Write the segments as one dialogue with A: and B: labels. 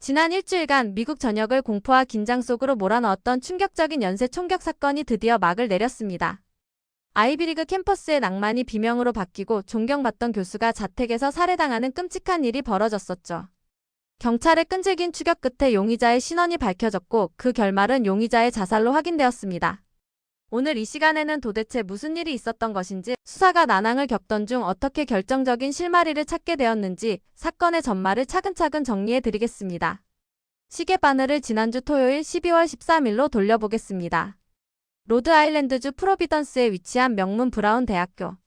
A: 지난 일주일간 미국 전역을 공포와 긴장 속으로 몰아넣었던 충격적인 연쇄 총격 사건이 드디어 막을 내렸습니다. 아이비리그 캠퍼스의 낭만이 비명으로 바뀌고 존경받던 교수가 자택에서 살해당하는 끔찍한 일이 벌어졌었죠. 경찰의 끈질긴 추격 끝에 용의자의 신원이 밝혀졌고 그 결말은 용의자의 자살로 확인되었습니다. 오늘 이 시간에는 도대체 무슨 일이 있었던 것인지, 수사가 난항을 겪던 중 어떻게 결정적인 실마리를 찾게 되었는지 사건의 전말을 차근차근 정리해드리겠습니다. 시계 바늘을 지난주 토요일 12월 13일로 돌려보겠습니다. 로드아일랜드주 프로비던스에 위치한 명문 브라운 대학교.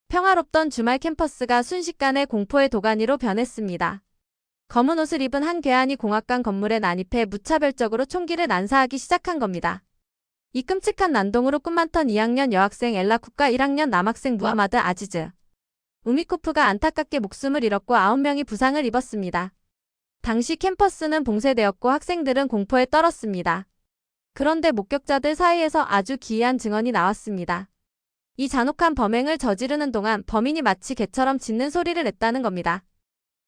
A: 평화롭던 주말 캠퍼스가 순식간에 공포의 도가니로 변했습니다. 검은 옷을 입은 한 괴한이 공학관 건물에 난입해 무차별적으로 총기를 난사하기 시작한 겁니다. 이 끔찍한 난동으로 꿈만턴 2학년 여학생 엘라 쿡과 1학년 남학생 무하마드 아지즈 우미코프가 안타깝게 목숨을 잃었고 9명이 부상을 입었습니다. 당시 캠퍼스는 봉쇄되었고 학생들은 공포에 떨었습니다. 그런데 목격자들 사이에서 아주 기이한 증언이 나왔습니다. 이 잔혹한 범행을 저지르는 동안 범인이 마치 개처럼 짖는 소리를 냈다는 겁니다.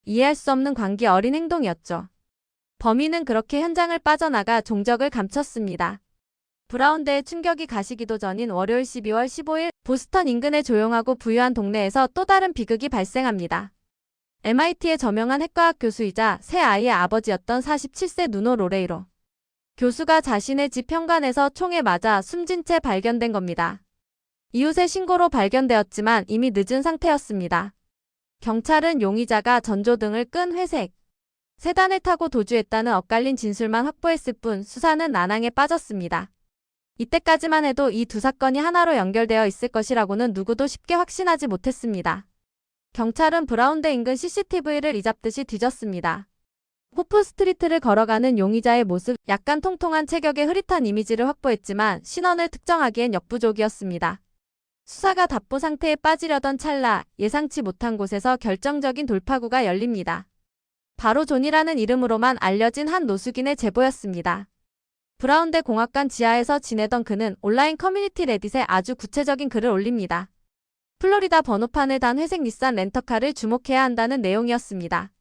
A: 이해할 수 없는 광기 어린 행동이었죠. 범인은 그렇게 현장을 빠져나가 종적을 감췄습니다. 브라운대의 충격이 가시기도 전인 월요일 12월 15일 보스턴 인근의 조용하고 부유한 동네에서 또 다른 비극이 발생합니다. MIT의 저명한 핵과학 교수이자 세 아이의 아버지였던 47세 누노 로레이로 교수가 자신의 집 현관에서 총에 맞아 숨진 채 발견된 겁니다. 이웃의 신고로 발견되었지만 이미 늦은 상태였습니다. 경찰은 용의자가 전조등을 끈 회색 세단을 타고 도주했다는 엇갈린 진술만 확보했을 뿐 수사는 난항에 빠졌습니다. 이때까지만 해도 이 두 사건이 하나로 연결되어 있을 것이라고는 누구도 쉽게 확신하지 못했습니다. 경찰은 브라운대 인근 CCTV를 이잡듯이 뒤졌습니다. 호프 스트리트를 걸어가는 용의자의 모습, 약간 통통한 체격의 흐릿한 이미지를 확보했지만 신원을 특정하기엔 역부족이었습니다. 수사가 답보 상태에 빠지려던 찰나 예상치 못한 곳에서 결정적인 돌파구가 열립니다. 바로 존이라는 이름으로만 알려진 한 노숙인의 제보였습니다. 브라운대 공학관 지하에서 지내던 그는 온라인 커뮤니티 레딧에 아주 구체적인 글을 올립니다. 플로리다 번호판을 단 회색 닛산 렌터카를 주목해야 한다는 내용이었습니다.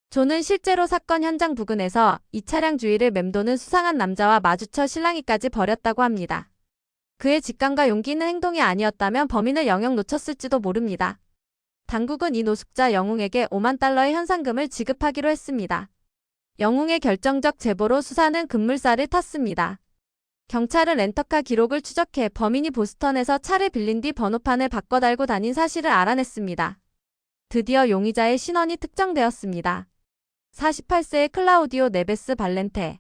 A: 존은 실제로 사건 현장 부근에서 이 차량 주위를 맴도는 수상한 남자와 마주쳐 실랑이까지 벌였다고 합니다. 그의 직감과 용기 있는 행동이 아니었다면 범인을 영영 놓쳤을지도 모릅니다. 당국은 이 노숙자 영웅에게 5만 달러의 현상금을 지급하기로 했습니다. 영웅의 결정적 제보로 수사는 급물살을 탔습니다. 경찰은 렌터카 기록을 추적해 범인이 보스턴에서 차를 빌린 뒤 번호판을 바꿔 달고 다닌 사실을 알아냈습니다. 드디어 용의자의 신원이 특정되었습니다. 48세의 클라우디오 네베스 발렌테.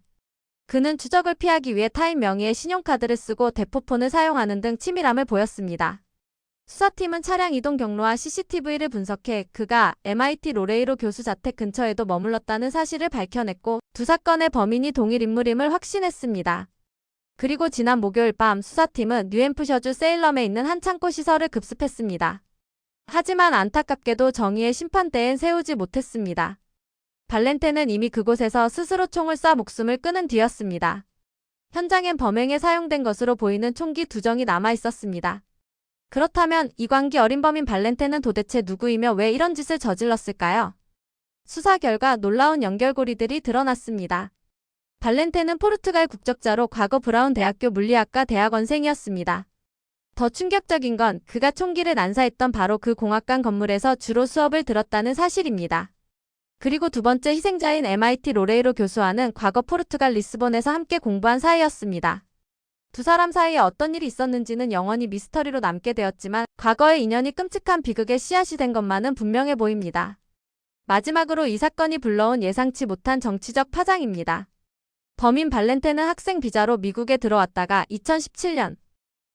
A: 그는 추적을 피하기 위해 타인 명의의 신용카드를 쓰고 대포폰을 사용하는 등 치밀함을 보였습니다. 수사팀은 차량 이동 경로와 CCTV를 분석해 그가 MIT 로레이로 교수 자택 근처에도 머물렀다는 사실을 밝혀냈고 두 사건의 범인이 동일 인물임을 확신했습니다. 그리고 지난 목요일 밤 수사팀은 뉴햄프셔주 세일럼에 있는 한 창고 시설을 급습했습니다. 하지만 안타깝게도 정의의 심판대엔 세우지 못했습니다. 발렌테는 이미 그곳에서 스스로 총을 쏴 목숨을 끊은 뒤였습니다. 현장엔 범행에 사용된 것으로 보이는 총기 2정이 남아있었습니다. 그렇다면 이광기 어린 범인 발렌테는 도대체 누구이며 왜 이런 짓을 저질렀을까요? 수사 결과 놀라운 연결고리들이 드러났습니다. 발렌테는 포르투갈 국적자로 과거 브라운 대학교 물리학과 대학원생이었습니다. 더 충격적인 건 그가 총기를 난사했던 바로 그 공학관 건물에서 주로 수업을 들었다는 사실입니다. 그리고 두 번째 희생자인 MIT 로레이로 교수와는 과거 포르투갈 리스본에서 함께 공부한 사이였습니다. 두 사람 사이에 어떤 일이 있었는지는 영원히 미스터리로 남게 되었지만 과거의 인연이 끔찍한 비극의 씨앗이 된 것만은 분명해 보입니다. 마지막으로 이 사건이 불러온 예상치 못한 정치적 파장입니다. 범인 발렌테는 학생 비자로 미국에 들어왔다가 2017년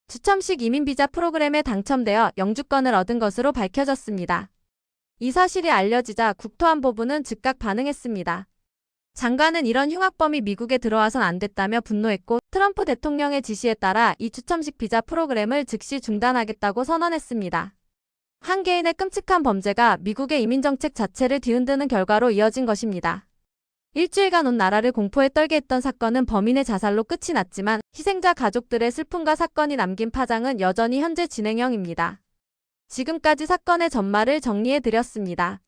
A: 추첨식 이민비자 프로그램에 당첨되어 영주권을 얻은 것으로 밝혀졌습니다. 이 사실이 알려지자 국토안보부는 즉각 반응했습니다. 장관은 이런 흉악범이 미국에 들어와선 안 됐다며 분노했고 트럼프 대통령의 지시에 따라 이 추첨식 비자 프로그램을 즉시 중단하겠다고 선언했습니다. 한 개인의 끔찍한 범죄가 미국의 이민정책 자체를 뒤흔드는 결과로 이어진 것입니다. 일주일간 온 나라를 공포에 떨게 했던 사건은 범인의 자살로 끝이 났지만 희생자 가족들의 슬픔과 사건이 남긴 파장은 여전히 현재 진행형입니다. 지금까지 사건의 전말을 정리해드렸습니다.